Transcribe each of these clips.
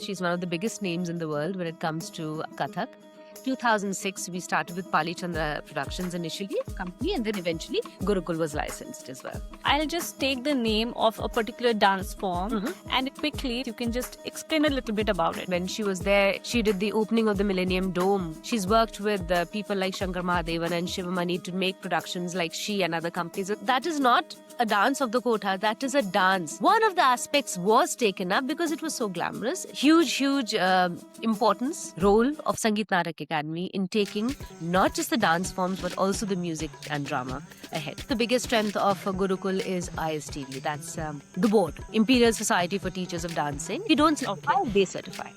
She's one of the biggest names in the world when it comes to Kathak. 2006, we started with Pali Chandra Productions initially, a company, and then eventually Gurukul was licensed as well. I'll just take the name of a particular dance form and quickly you can just explain a little bit about it. When she was there, she did the opening of the Millennium Dome. She's worked with people like Shankar Mahadevan and Shivamani to make productions like She and other companies. That is not a dance of the Kotha, that is a dance. One of the aspects was taken up because it was so glamorous. Huge importance, role of Sangeet Natak Academy in taking not just the dance forms but also the music and drama ahead. The biggest strength of Gurukul is ISTV. That's the board, Imperial Society for Teachers of Dancing. We don't certify, they certify.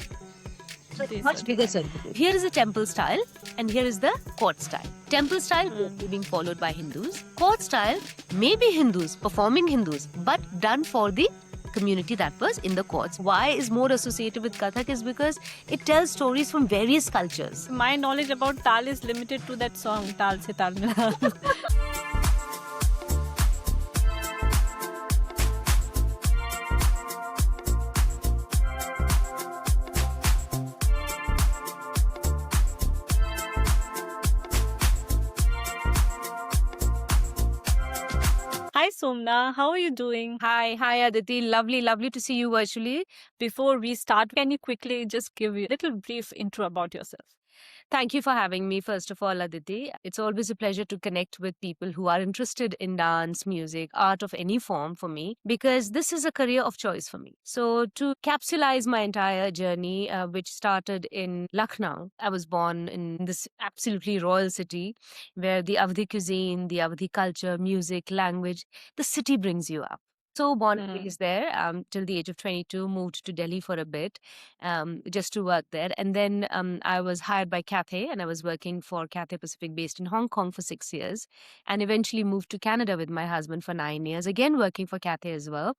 So it's much bigger certificate. Here is the temple style and here is the court style. Temple style being followed by Hindus. Court style may be Hindus, performing Hindus, but done for the community that was in the courts. Why is more associated with Kathak is because it tells stories from various cultures. My knowledge about Tal is limited to that song, Tal Se Tal Mila. Hi Somna, how are you doing? Hi Aditi. Lovely to see you virtually. Before we start, can you quickly just give a little brief intro about yourself? Thank you for having me, first of all, Aditi. It's always a pleasure to connect with people who are interested in dance, music, art of any form for me, because this is a career of choice for me. So to capsulize my entire journey, which started in Lucknow, I was born in this absolutely royal city where the Avdi cuisine, the Avdi culture, music, language, the city brings you up. So born and raised there till the age of 22, moved to Delhi for a bit just to work there. And then I was hired by Cathay and I was working for Cathay Pacific based in Hong Kong for 6 years and eventually moved to Canada with my husband for 9 years, again working for Cathay as well.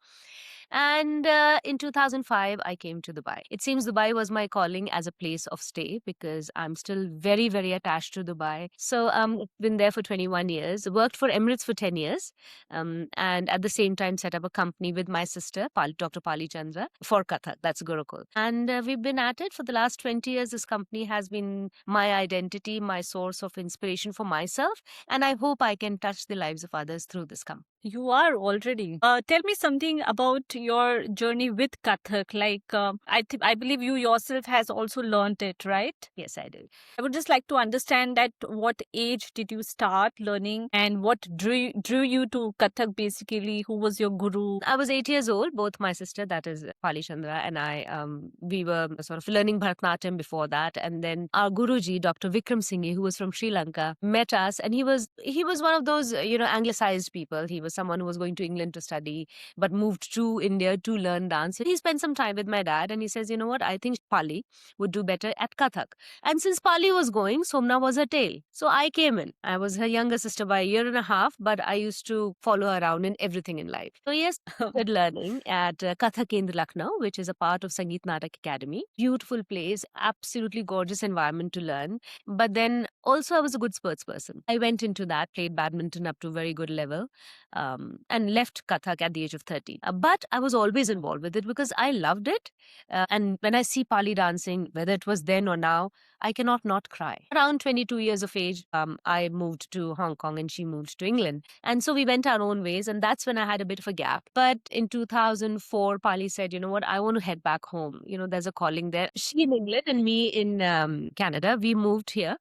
And in 2005, I came to Dubai. It seems Dubai was my calling as a place of stay because I'm still very attached to Dubai. So I've been there for 21 years, worked for Emirates for 10 years, and at the same time set up a company with my sister, Dr. Pali Chandra, for Kathak. That's Gurukul. And we've been at it for the last 20 years. This company has been my identity, my source of inspiration for myself. And I hope I can touch the lives of others through this company. You are already. Tell me something about your journey with Kathak. Like, I believe you yourself has also learned it, right? Yes, I did. I would just like to understand that what age did you start learning and what drew you to Kathak basically? Who was your guru? I was 8 years old. Both my sister, that is Pali Chandra, and I, we were sort of learning Bharatanatyam before that. And then our Guruji, Dr. Vikram Singhi, who was from Sri Lanka, met us. And he was one of those, anglicized people. He was someone who was going to England to study, but moved to India to learn dance. He spent some time with my dad and he says, you know what, I think Pali would do better at Kathak. And since Pali was going, Somna was her tail. So I came in. I was her younger sister by a year and a half, but I used to follow her around in everything in life. So yes, I started learning at Kathak Kendra Lucknow, which is a part of Sangeet Natak Academy. Beautiful place, absolutely gorgeous environment to learn. But then also I was a good sports person. I went into that, played badminton up to a very good level. And left Kathak at the age of 30. But I was always involved with it because I loved it. And when I see Pali dancing, whether it was then or now, I cannot not cry. Around 22 years of age, I moved to Hong Kong and she moved to England. And so we went our own ways and that's when I had a bit of a gap. But in 2004, Pali said, you know what, I want to head back home. There's a calling there. She in England and me in Canada. We moved here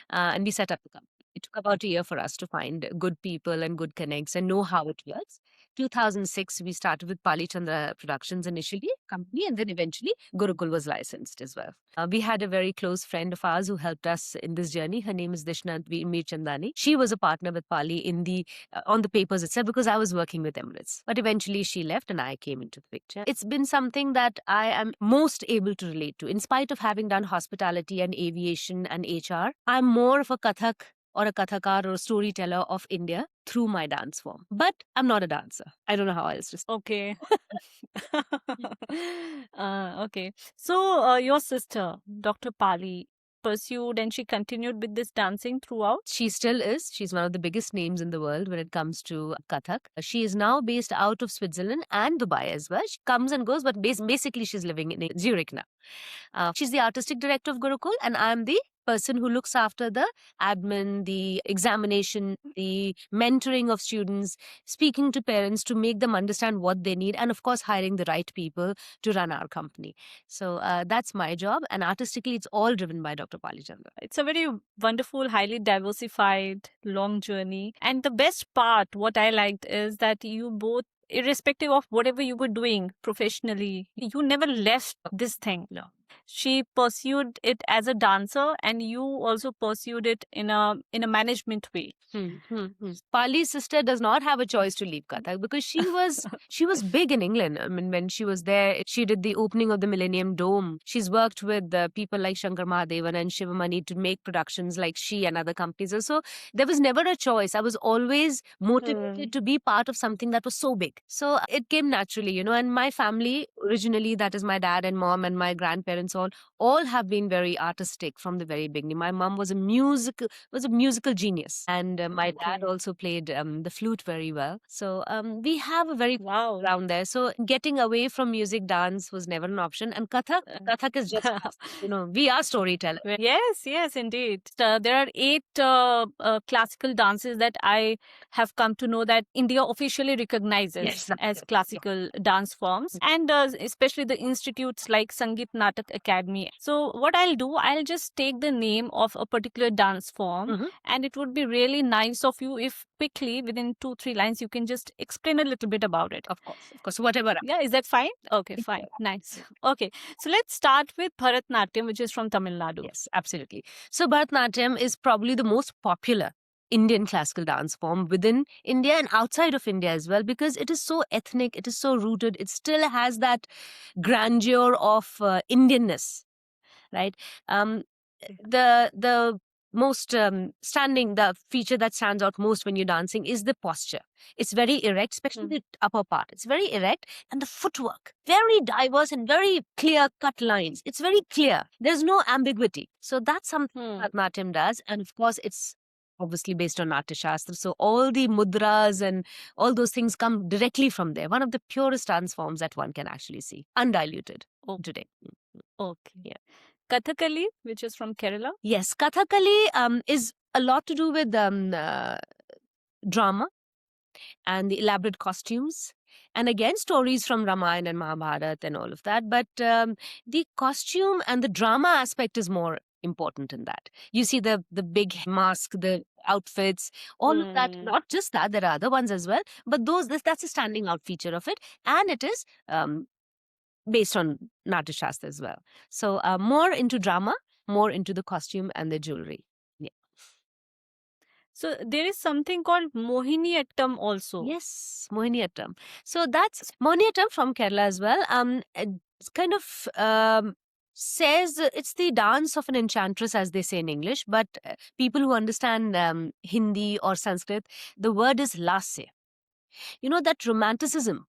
and we set up the company. It took about a year for us to find good people and good connects and know how it works. 2006, we started with Pali Chandra Productions initially, company, and then eventually Gurukul was licensed as well. We had a very close friend of ours who helped us in this journey. Her name is Dishna Mirchandani. She was a partner with Pali in on the papers itself because I was working with Emirates. But eventually she left and I came into the picture. It's been something that I am most able to relate to. In spite of having done hospitality and aviation and HR, I'm more of a Kathak or a Kathakar or a storyteller of India through my dance form. But I'm not a dancer. I don't know how else to say. Okay. Okay. So your sister, Dr. Pali, pursued and she continued with this dancing throughout? She still is. She's one of the biggest names in the world when it comes to Kathak. She is now based out of Switzerland and Dubai as well. She comes and goes, but basically she's living in Zurich now. She's the artistic director of Gurukul, and I'm the person who looks after the admin, the examination, the mentoring of students, speaking to parents to make them understand what they need, and of course, hiring the right people to run our company. So that's my job, and artistically, it's all driven by Dr. Pali Chandra. It's a very wonderful, highly diversified, long journey. And the best part, what I liked, is that you both, irrespective of whatever you were doing professionally, you never left this thing. No. She pursued it as a dancer, and you also pursued it in a management way. Pali's sister does not have a choice to leave Kathak because she was big in England. I mean, when she was there, she did the opening of the Millennium Dome. She's worked with people like Shankar Mahadevan and Shivamani to make productions like She and other companies. So there was never a choice. I was always motivated to be part of something that was so big. So it came naturally, you know. And my family originally, that is my dad and mom and my grandparents, all have been very artistic from the very beginning. My mom was a musical genius, and my dad also played the flute very well. So we have a very Wow. around there. So getting away from music, dance was never an option. And Kathak is just us. You know, we are storytellers. Yes, indeed. There are 8 classical dances that I have come to know that India officially recognizes as classical dance forms, and especially the institutes like Sangeet Natak Academy. So what I'll do, I'll just take the name of a particular dance form, and it would be really nice of you if quickly, within 2-3 lines, you can just explain a little bit about it. Of course, whatever. Yeah, is that fine? Okay, fine. Nice. Okay, so let's start with Bharatnatyam, which is from Tamil Nadu. Yes, absolutely. So Bharatnatyam is probably the most popular Indian classical dance form within India and outside of India as well, because it is so ethnic, it is so rooted, it still has that grandeur of Indianness, right? The most the feature that stands out most when you're dancing is the posture. It's very erect, especially the upper part. It's very erect, and the footwork, very diverse and very clear-cut lines. It's very clear. There's no ambiguity. So that's something Bharatanatyam does, and of course, it's obviously based on Natya Shastra. So all the mudras and all those things come directly from there. One of the purest dance forms that one can actually see, undiluted today. Okay. Yeah. Kathakali, which is from Kerala. Yes, Kathakali is a lot to do with drama and the elaborate costumes. And again, stories from Ramayana and Mahabharata and all of that. But the costume and the drama aspect is more important in that. You see the big mask, the outfits, all of that. Not just that, there are other ones as well. But that's a standing out feature of it. And it is based on Natya Shastra as well. So more into drama, more into the costume and the jewelry. Yeah. So there is something called Mohiniyattam also. Yes, Mohiniyattam. So that's Mohiniyattam from Kerala as well. It's kind of says it's the dance of an enchantress, as they say in English. But people who understand Hindi or Sanskrit, the word is lasya. You know, that romanticism,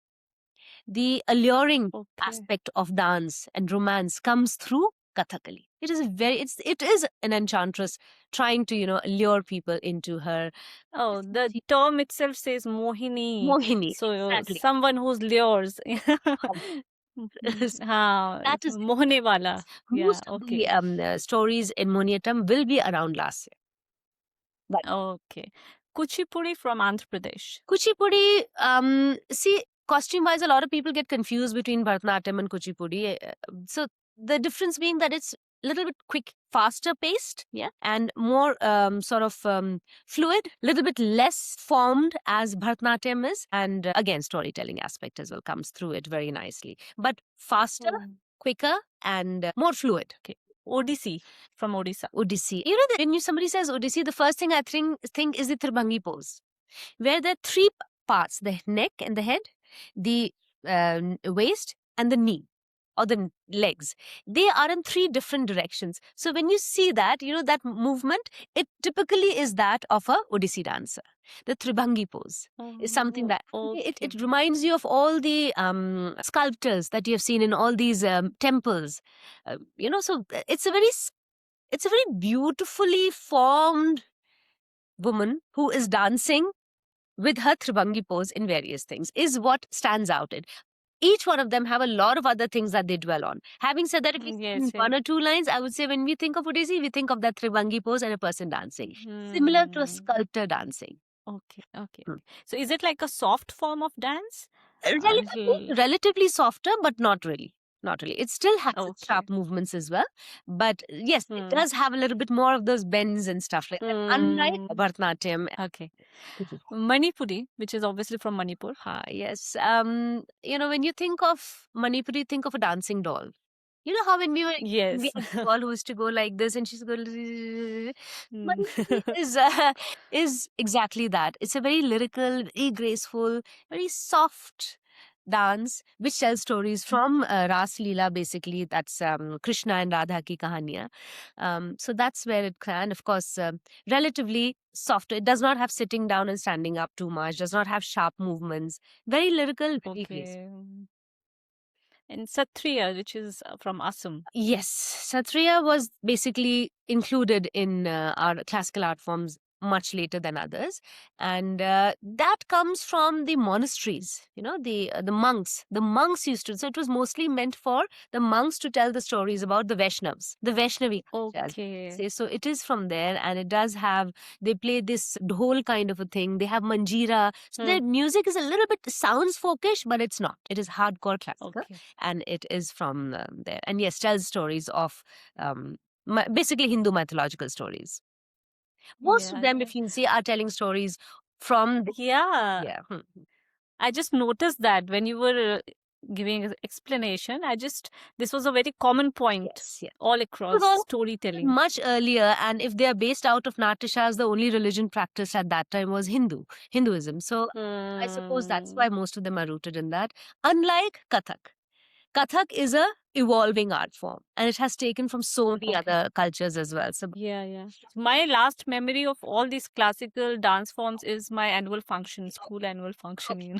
the alluring aspect of dance and romance comes through Kathakali. It is an enchantress trying to, you know, lure people into her. Oh, the term itself says Mohini. Mohini. So exactly. someone who's lures. That is Mohne wala. Most of the stories in Mohiniyattam will be around Lasya. Okay. Kuchipudi from Andhra Pradesh. Kuchipudi, see, costume-wise, a lot of people get confused between Bharatanatyam and Kuchipudi. So the difference being that it's a little bit quick, faster paced, and more fluid, a little bit less formed as Bharatanatyam is. And again, storytelling aspect as well comes through it very nicely. But faster, quicker, and more fluid. Okay. Odissi from Odisha. Odissi. You know, when somebody says Odissi, the first thing I think is the Tribhangi pose, where there are 3 parts: the neck and the head, the waist, and the knee or the legs. They are in 3 different directions. So when you see that, you know, that movement, it typically is that of a Odissi dancer. The Tribhangi pose is something that it reminds you of all the sculptures that you have seen in all these temples. You know, so it's a very beautifully formed woman who is dancing with her Tribhangi pose in various things is what stands out. each one of them have a lot of other things that they dwell on. Having said that, if we Yes, in yes. one or two lines, I would say when we think of Odissi, we think of that Trivangi pose and a person dancing, similar to a Hmm. sculptor dancing. Okay, okay. Hmm. So is it like a soft form of dance? Relatively, relatively softer, but not really. Not really. It still has its Okay. sharp movements as well. But yes, it Hmm. does have a little bit more of those bends and stuff like that. Unlike Hmm. Bharatanatyam. Okay. Manipuri, which is obviously from Manipur. Yes. When you think of Manipuri, think of a dancing doll. You know how when we Yes. had a doll who used to go like this and she's going Hmm. Manipuri is exactly that. It's a very lyrical, very graceful, very soft dance which tells stories from Ras Leela, basically. That's Krishna and Radha ki kahaniya. So that's where it can, of course, relatively softer. It does not have sitting down and standing up too much, does not have sharp movements. Very lyrical, very graceful. Okay. And Satriya, which is from Assam. Yes, Satriya was basically included in our classical art forms much later than others, and that comes from the monasteries. The monks. The monks used to. So it was mostly meant for the monks to tell the stories about the Vaishnavas, the Vaishnavi culture, as we Okay. say. So it is from there, and it does have. They play this dhol kind of a thing. They have manjira. So their music is a little bit sounds folkish, but it's not. It is hardcore classical Okay. and it is from there. And yes, tells stories of basically Hindu mythological stories. Most of them, if you see, are telling stories from. Yeah. Yeah. I just noticed that when you were giving an explanation, this was a very common point Yes, yes. all It across was all storytelling. much earlier, and if they are based out of Natyashas, the only religion practiced at that time was Hinduism. So I suppose that's why most of them are rooted in that. Unlike Kathak. Kathak is a evolving art form and it has taken from so many other cultures as well. So Yeah. My last memory of all these classical dance forms is my annual function, school annual function.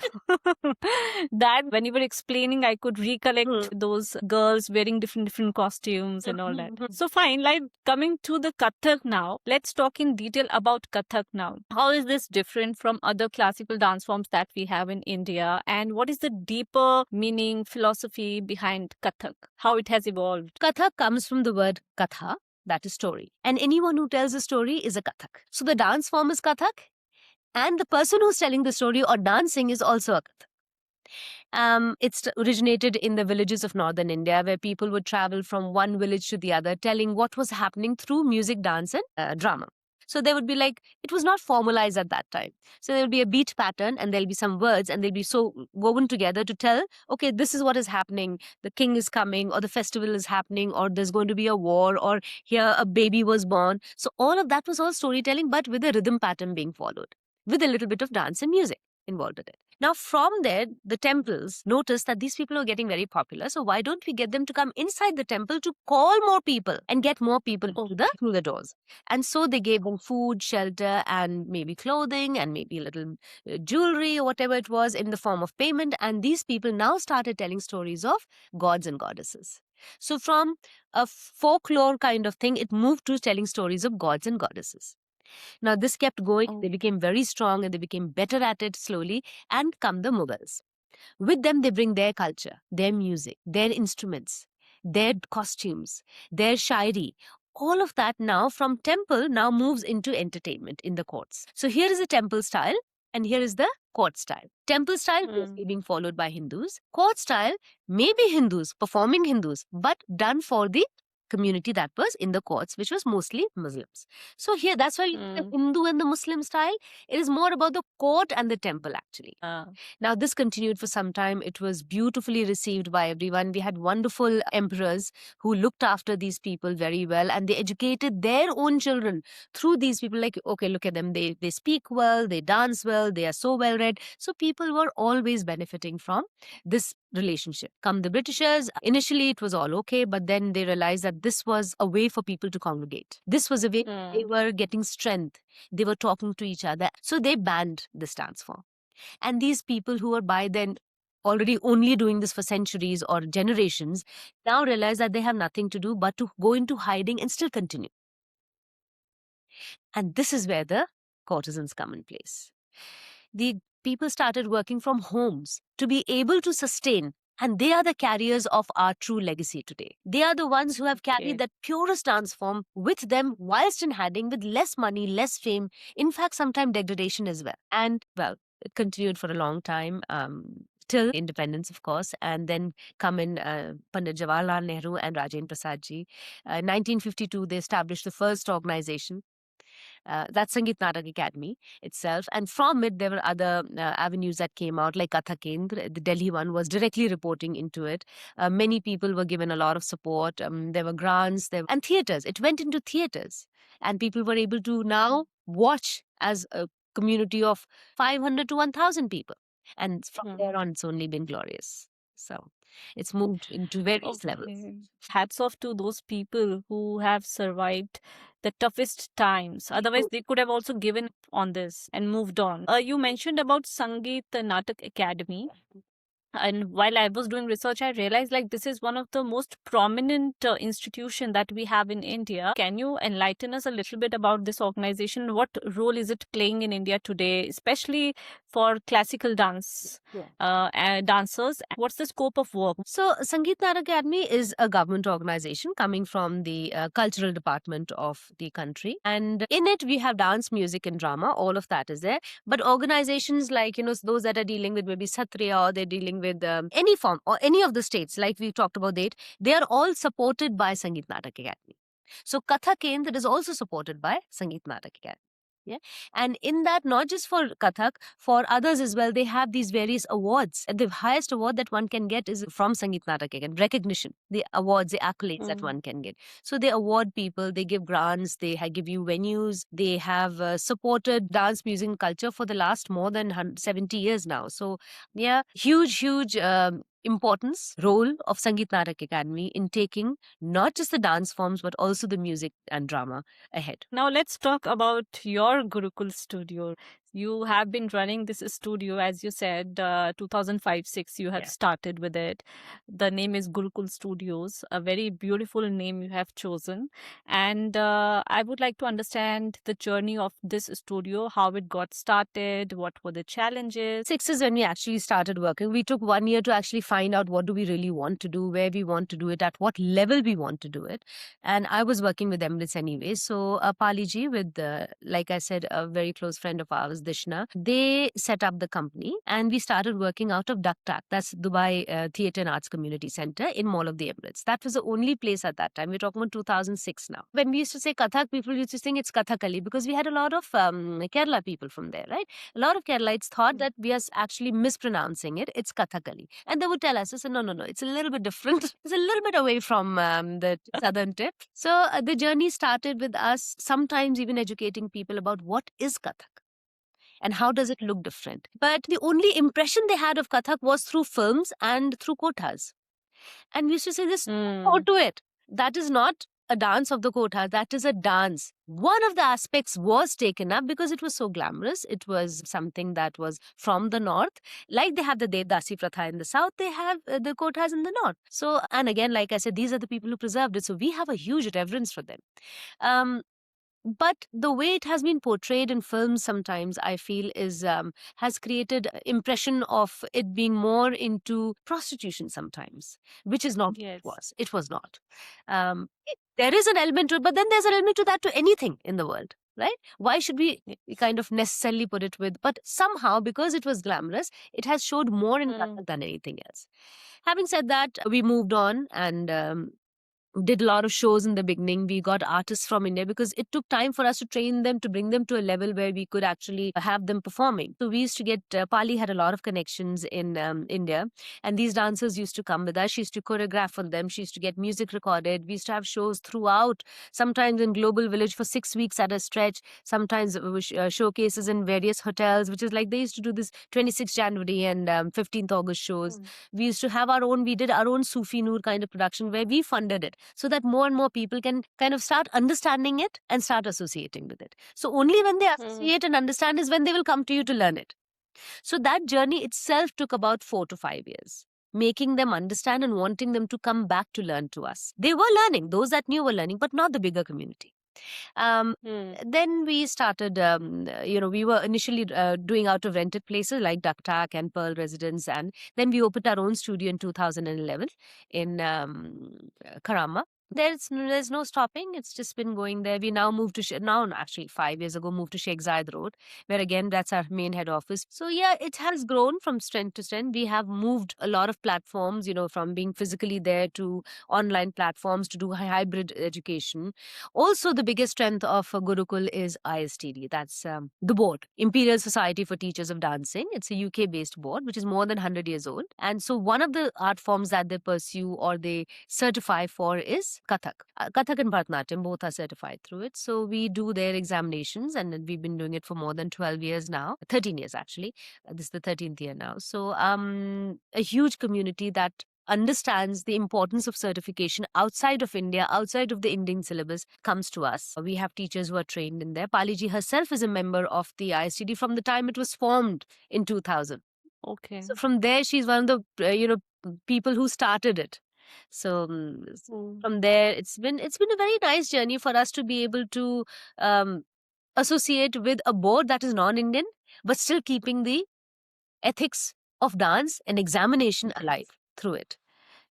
That when you were explaining, I could recollect those girls wearing different costumes and all that. So fine, like coming to the Kathak now, let's talk in detail about Kathak now. How is this different from other classical dance forms that we have in India? And what is the deeper meaning, philosophy behind Kathak? How it has evolved? Kathak comes from the word katha, that is story. And anyone who tells a story is a Kathak. So the dance form is Kathak, and the person who's telling the story or dancing is also a Kathak. It's originated in the villages of northern India where people would travel from one village to the other telling what was happening through music, dance, and drama. So there would be it was not formalized at that time. So there will be a beat pattern and there'll be some words and they'll be so woven together to tell, okay, this is what is happening. The king is coming or the festival is happening or there's going to be a war or here a baby was born. So all of that was all storytelling, but with a rhythm pattern being followed with a little bit of dance and music involved in it. Now, from there, the temples noticed that these people are getting very popular. So why don't we get them to come inside the temple to call more people and get more people through the doors? And so they gave them food, shelter, and maybe clothing and maybe a little jewelry or whatever it was in the form of payment. And these people now started telling stories of gods and goddesses. So from a folklore kind of thing, it moved to telling stories of gods and goddesses. Now, this kept going. They became very strong and they became better at it slowly. And come the Mughals. With them, they bring their culture, their music, their instruments, their costumes, their shairi. All of that now from temple now moves into entertainment in the courts. So here is a temple style and here is the court style. Temple style is being followed by Hindus. Court style may be Hindus, performing Hindus, but done for the community that was in the courts, which was mostly Muslims. So here, that's why the Hindu and the Muslim style, it is more about the court and the temple actually. Now, this continued for some time. It was beautifully received by everyone. We had wonderful emperors who looked after these people very well and they educated their own children through these people. Like, okay, look at them. They speak well, they dance well, they are so well read. So people were always benefiting from this relationship. Come the Britishers, initially it was all okay, but then they realized that this was a way for people to congregate. This was a way they were getting strength. They were talking to each other. So they banned this dance form. And these people who were by then already only doing this for centuries or generations now realize that they have nothing to do but to go into hiding and still continue. And this is where the courtesans come in place. The people started working from homes to be able to sustain And they are the carriers of our true legacy today. They are the ones who have carried Okay. that purest dance form with them whilst in hiding with less money, less fame, in fact, sometimes degradation as well. And well, it continued for a long time. Till independence, of course, and then come in Pandit Jawaharlal Nehru and Rajendra Prasad ji. 1952, they established the first organization. That's Sangeet Natak Academy itself. And from it, there were other avenues that came out, like Kathak Kendra. The Delhi one was directly reporting into it. Many people were given a lot of support. There were grants, and theaters. It went into theaters. And people were able to now watch as a community of 500 to 1,000 people. And from there on, it's only been glorious. So it's moved into various levels. Okay. Hats off to those people who have survived the toughest times. Otherwise, they could have also given up on this and moved on. You mentioned about Sangeet Natak Academy. And while I was doing research, I realized like this is one of the most prominent institution that we have in India. Can you enlighten us a little bit about this organization? What role is it playing in India today, especially for classical dance dancers? What's the scope of work? So, Sangeet Natak Academy is a government organization coming from the cultural department of the country. And in it, we have dance, music, and drama. All of that is there. But organizations like, those that are dealing with maybe Satriya, or they're dealing with any form or any of the states, like we talked about it, they are all supported by Sangeet Natak Academy. So, Kathak Kendra is also supported by Sangeet Natak Academy. Yeah. And in that, not just for Kathak, for others as well, they have these various awards. And the highest award that one can get is from Sangeet Natak Academy, recognition, the awards, the accolades that one can get. So they award people, they give grants, they give you venues, they have supported dance, music, and culture for the last more than 70 years now. So yeah, huge importance, role of Sangeet Natak Academy in taking not just the dance forms but also the music and drama ahead. Now let's talk about your Gurukul studio. You have been running this studio, as you said, 2005-6 you have started with it. The name is Gurukul Studios, a very beautiful name you have chosen. And I would like to understand the journey of this studio, how it got started, what were the challenges. 6 is when we actually started working. We took 1 year to actually find out what do we really want to do, where we want to do it, at what level we want to do it. And I was working with Emirates anyway. So Pali ji, with, like I said, a very close friend of ours, Dishna, they set up the company and we started working out of Daktak. That's Dubai Theatre and Arts Community Center in Mall of the Emirates. That was the only place at that time. We're talking about 2006 now. When we used to say Kathak, people used to think it's Kathakali because we had a lot of Kerala people from there, right? A lot of Keralites thought that we are actually mispronouncing it. It's Kathakali. And they would tell us, no, it's a little bit different. It's a little bit away from the southern tip. So the journey started with us sometimes even educating people about what is Kathak and how does it look different. But the only impression they had of Kathak was through films and through kothas. And we used to say, this more to it. That is not a dance of the kotha, that is a dance. One of the aspects was taken up because it was so glamorous. It was something that was from the north. Like they have the Devdasi Pratha in the south, they have the kothas in the north. So, and again, like I said, these are the people who preserved it. So we have a huge reverence for them. But the way it has been portrayed in films sometimes, I feel, is has created impression of it being more into prostitution sometimes, which is not what it was. It was not. There is an element to it, but then there's an element to that to anything in the world, right? Why should we kind of necessarily put it with? But somehow, because it was glamorous, it has showed more in Kathak than anything else. Having said that, we moved on and did a lot of shows in the beginning. We got artists from India because it took time for us to train them, to bring them to a level where we could actually have them performing. So we used to get, Pali had a lot of connections in India, and these dancers used to come with us. She used to choreograph for them. She used to get music recorded. We used to have shows throughout, sometimes in Global Village for 6 weeks at a stretch, sometimes showcases in various hotels, which is like they used to do this 26th January and 15th August shows. We used to have we did our own Sufi Noor kind of production where we funded it, so that more and more people can kind of start understanding it and start associating with it. So only when they associate and understand is when they will come to you to learn it. So that journey itself took about 4 to 5 years, making them understand and wanting them to come back to learn to us. They were learning, those that knew were learning, but not the bigger community. Hmm. Then we started, we were initially doing out of rented places like Daktak and Pearl Residence. And then we opened our own studio in 2011 in Karama. There's no stopping. It's just been going there. We now moved to now actually 5 years ago moved to Sheikh Zayed Road, where again that's our main head office. So yeah, it has grown from strength to strength. We have moved a lot of platforms, from being physically there to online platforms to do hybrid education. Also, the biggest strength of Gurukul is ISTD. That's the board, Imperial Society for Teachers of Dancing. It's a UK based board, which is more than 100 years old. And so, one of the art forms that they pursue or they certify for is Kathak. Kathak and Bharatanatyam both are certified through it. So, we do their examinations, and we've been doing it for more than 12 years now, 13 years actually. This is the 13th year now. So, a huge community that understands the importance of certification outside of India, outside of the Indian syllabus, comes to us. We have teachers who are trained in there. Paliji herself is a member of the ISTD from the time it was formed in 2000. Okay. So from there, she's one of the people who started it. So from there, it's been a very nice journey for us to be able to associate with a board that is non-Indian, but still keeping the ethics of dance and examination alive through it.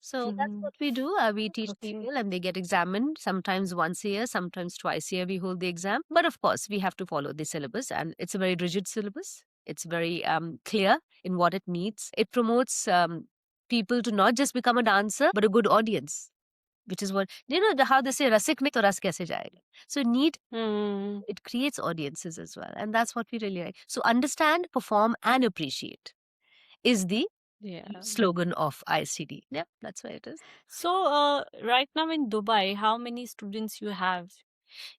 So that's what we do. We teach people and they get examined sometimes once a year, sometimes twice a year we hold the exam. But of course, we have to follow the syllabus, and it's a very rigid syllabus. It's very clear in what it needs. It promotes people to not just become a dancer, but a good audience. Which is what, how they say, rasik mein to ras kaise jayega. So it creates audiences as well. And that's what we really like. So understand, perform, and appreciate is the slogan of ICD. Yeah, that's where it is. So, right now in Dubai, how many students you have?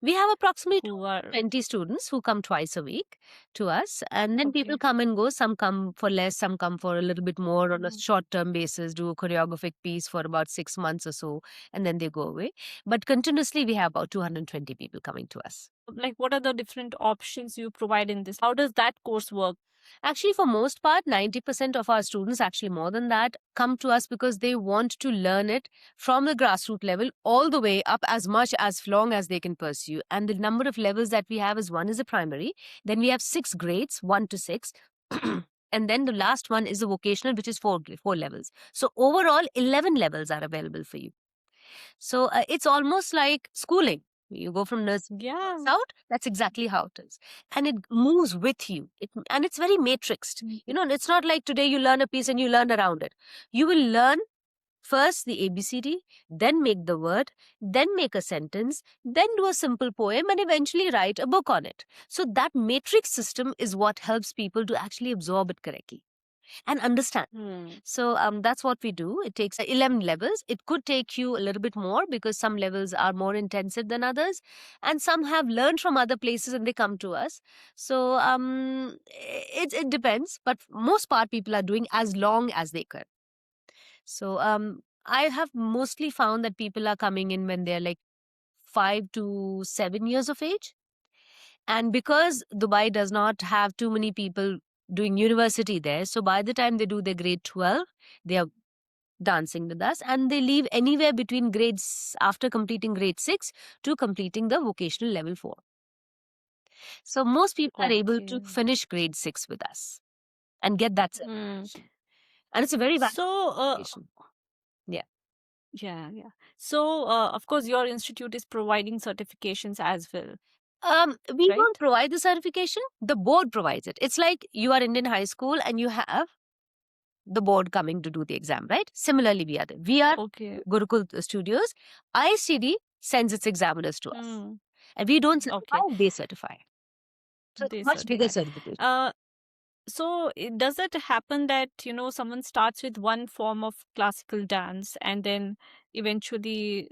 We have approximately Who are 20 students who come twice a week to us. And then people Okay. come and go. Some come for less, some come for a little bit more on a short term basis, do a choreographic piece for about 6 months or so, and then they go away. But continuously, we have about 220 people coming to us. like what are the different options you provide in this? How does that course work? Actually, for most part, 90% of our students, actually more than that, come to us because they want to learn it from the grassroots level all the way up as much as long as they can pursue. And the number of levels that we have is one is a primary, then we have 6 grades, 1 to 6. And then the last one is a vocational, which is four levels. So overall, 11 levels are available for you. So it's almost like schooling. You go from nursery out, that's exactly how it is. And it moves with you. And it's very matrixed. It's not like today you learn a piece and you learn around it. You will learn first the ABCD, then make the word, then make a sentence, then do a simple poem, and eventually write a book on it. So that matrix system is what helps people to actually absorb it correctly and understand. So that's what we do. It takes 11 levels. It could take you a little bit more because some levels are more intensive than others, and some have learned from other places and they come to us. So it depends, but most part people are doing as long as they can. So I have mostly found that people are coming in when they're like 5 to 7 years of age. And because Dubai does not have too many people doing university there, so by the time they do their grade 12, they are dancing with us, and they leave anywhere between grades after completing grade 6 to completing the vocational level 4. So most people are able to finish grade 6 with us and get that certification. And it's a very valuable certification. Yeah. So, of course, your institute is providing certifications as well. We Right? don't provide the certification. The board provides it. It's like you are Indian high school and you have the board coming to do the exam, right? Similarly, we are Gurukul Studios. ICD sends its examiners to us. And we don't certify, they certify. So it's much bigger certification. So, does it happen that, someone starts with one form of classical dance and then eventually,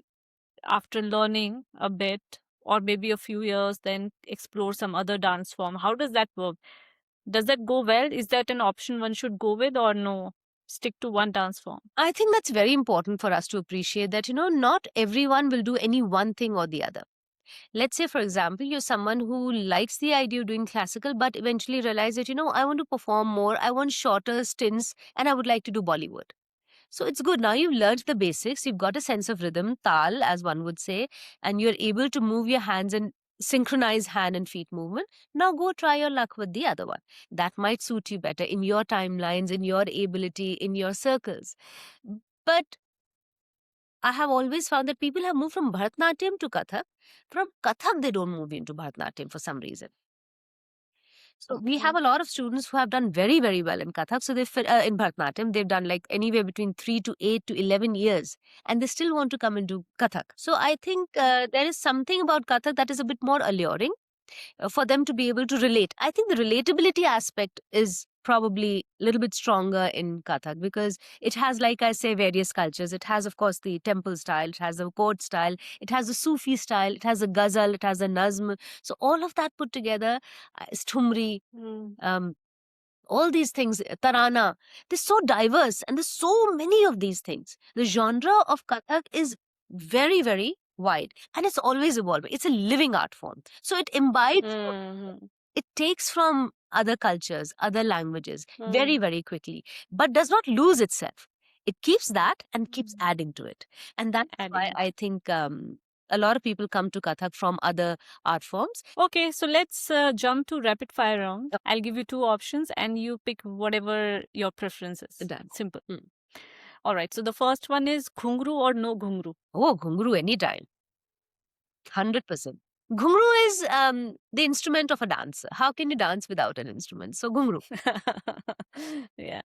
after learning a bit or maybe a few years, then explore some other dance form? How does that work? Does that go well? Is that an option one should go with, or no? Stick to one dance form? I think that's very important for us to appreciate that, not everyone will do any one thing or the other. Let's say, for example, you're someone who likes the idea of doing classical, but eventually realize that, I want to perform more, I want shorter stints, and I would like to do Bollywood. So it's good. Now you've learned the basics. You've got a sense of rhythm, tal, as one would say, and you're able to move your hands and synchronize hand and feet movement. Now go try your luck with the other one. That might suit you better in your timelines, in your ability, in your circles. But I have always found that people have moved from Bharatanatyam to Kathak. From Kathak, they don't move into Bharatanatyam for some reason. So we have a lot of students who have done very, very well in Kathak. So they in Bharatanatyam, they've done like anywhere between 3 to 8 to 11 years, and they still want to come into Kathak. So I think there is something about Kathak that is a bit more alluring for them to be able to relate. I think the relatability aspect is probably a little bit stronger in Kathak because it has, like I say, various cultures. It has, of course, the temple style, it has the court style, it has the Sufi style, it has a ghazal, it has a nazm. So all of that put together is thumri, all these things, tarana. They're so diverse and there's so many of these things. The genre of Kathak is very, very wide and it's always evolving. It's a living art form. So it imbibes, it takes from other cultures, other languages very, very quickly, but does not lose itself. It keeps that and keeps adding to it. And that's why I think a lot of people come to Kathak from other art forms. Okay, so let's jump to rapid fire round. I'll give you 2 options and you pick whatever your preference is. Done. Simple. All right, so the first one is ghungru or no ghungru? Oh, ghungru anytime. 100%. Ghungru is the instrument of a dancer. How can you dance without an instrument? So ghungru. Yeah.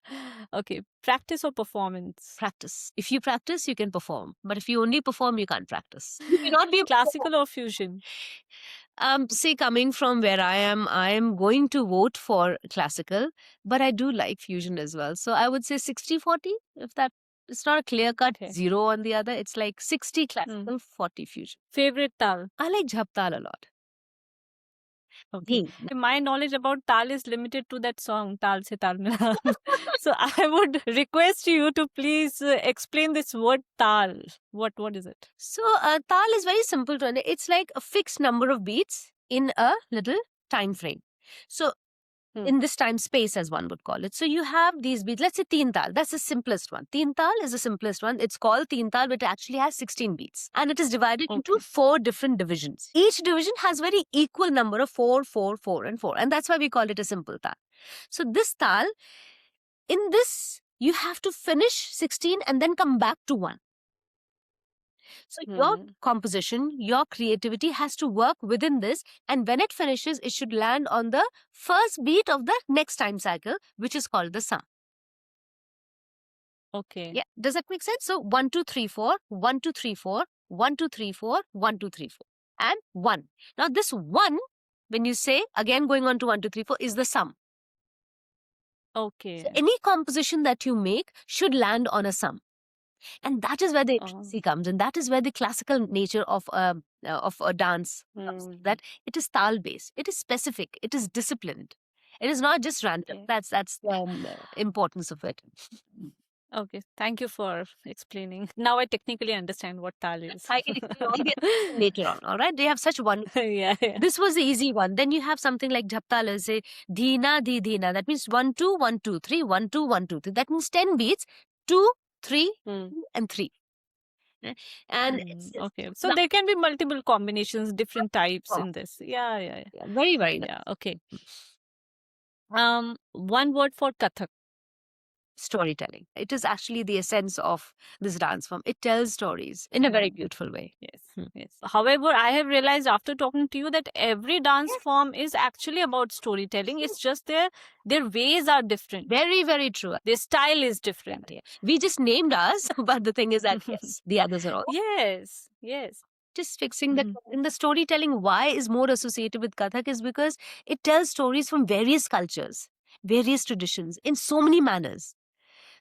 Okay. Practice or performance? Practice. If you practice, you can perform. But if you only perform, you can't practice. You cannot be classical or fusion? See, coming from where I am going to vote for classical, but I do like fusion as well. So I would say 60-40, if that. It's not a clear-cut 0 on the other. It's like 60 classical, 40 fusion. Favorite tal? I like jhap tal a lot. Okay. My knowledge about tal is limited to that song, Tal Se Tal Mila. So I would request you to please explain this word tal. What is it? So tal is very simple to understand. It's like a fixed number of beats in a little time frame. So in this time space, as one would call it. So you have these beats. Let's say teen tal. That's the simplest one. Teen tal is the simplest one. It's called teen tal, but it actually has 16 beats. And it is divided into 4 different divisions. Each division has very equal number of 4, 4, 4, and 4. And that's why we call it a simple tal. So this tal, in this, you have to finish 16 and then come back to 1. So your composition, your creativity has to work within this, and when it finishes, it should land on the first beat of the next time cycle, which is called the sa. Okay. Yeah. Does that make sense? So 1, 2, 3, 4, 1, 2, 3, 4, 1, 2, 3, 4, 1, 2, 3, 4, and 1. Now this 1, when you say, again going on to 1, 2, 3, 4, is the sum. Okay. So any composition that you make should land on a sum. And that is where the intricacy comes in. That is where the classical nature of a dance comes. That it is tal based. It is specific. It is disciplined. It is not just random. That's the importance of it. Okay, thank you for explaining. Now I technically understand what tal is. I can explain all the later on. All right, they have such one. Yeah. This was the easy one. Then you have something like jhap tal, say dheena di dheena. That means 1 2 1 2 3 1 2 1 2 3. That means 10 beats. 2 3 and 3. And okay, so there can be multiple combinations, different types in this. Yeah. Very, very nice. Yeah. Okay. One word for Kathak. Storytelling. It is actually the essence of this dance form. It tells stories in a very beautiful way. Yes. However, I have realized after talking to you that every dance form is actually about storytelling. It's just their ways are different. Very, very true. Their style is different. Yeah. We just named ours, but the thing is that yes, the others are all. Yes. Just fixing that in the storytelling, why is more associated with Kathak is because it tells stories from various cultures, various traditions in so many manners.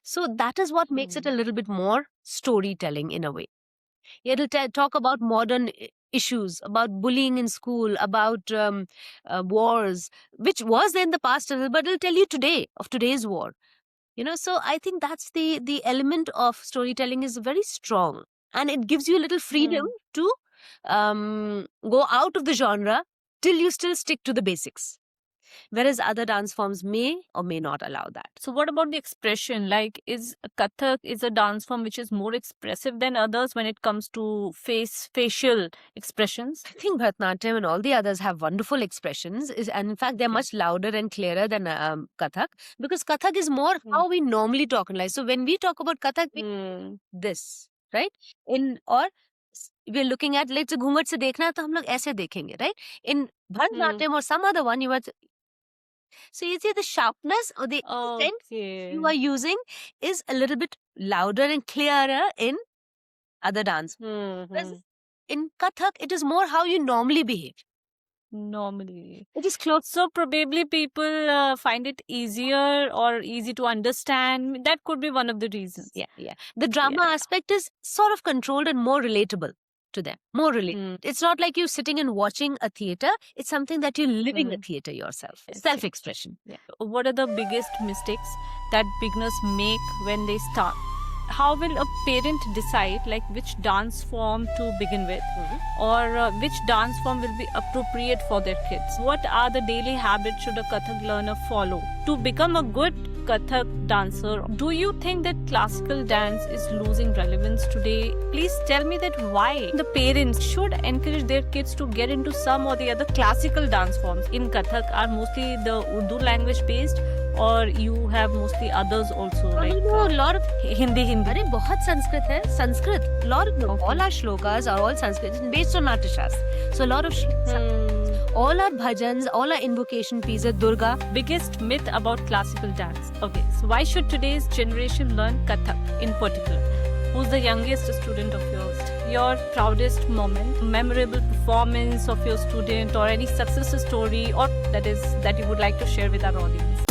So that is what makes it a little bit more storytelling in a way. It'll talk about modern issues, about bullying in school, about wars, which was there in the past, but it'll tell you today, of today's war. So I think that's the element of storytelling is very strong. And it gives you a little freedom to go out of the genre till you still stick to the basics. whereas other dance forms may or may not allow that. So what about the expression? Like, is Kathak is a dance form which is more expressive than others when it comes to facial expressions? I think Bharatanatyam and all the others have wonderful expressions, and in fact, they're much louder and clearer than Kathak, because Kathak is more how we normally talk in life. So when we talk about Kathak, we this, right? We're looking at, let's say, घूंघट से देखना है तो हम लोग ऐसे देखेंगे, right? In Bharatanatyam or some other one, so you see the sharpness or the accent you are using is a little bit louder and clearer in other dance. Whereas in Kathak, it is more how you normally behave. Normally. It is close. So probably people find it easier or easy to understand. That could be one of the reasons. Yeah. The drama aspect is sort of controlled and more relatable to them. More relatable. It's not like you sitting and watching a theatre. It's something that you're living a theatre yourself. Self-expression. Yeah. What are the biggest mistakes that beginners make when they start? How will a parent decide like which dance form to begin with, or which dance form will be appropriate for their kids? What are the daily habits should a Kathak learner follow to become a good Kathak dancer? Do you think that classical dance is losing relevance today? Please tell me that why the parents should encourage their kids to get into some or the other classical dance forms. In Kathak are mostly the Urdu language based, or you have mostly others also, like a lot of Hindi. अरे बहुत संस्कृत है. Sanskrit. Lot of all our shlokas are all Sanskrit. It's based on Natya Shastra. So a lot of all our bhajans, all our invocation pieces, Durga. Biggest myth about classical dance. Okay, so why should today's generation learn Kathak in particular? Who's the youngest student of yours? Your proudest moment, memorable performance of your student, or any success story, or that you would like to share with our audience?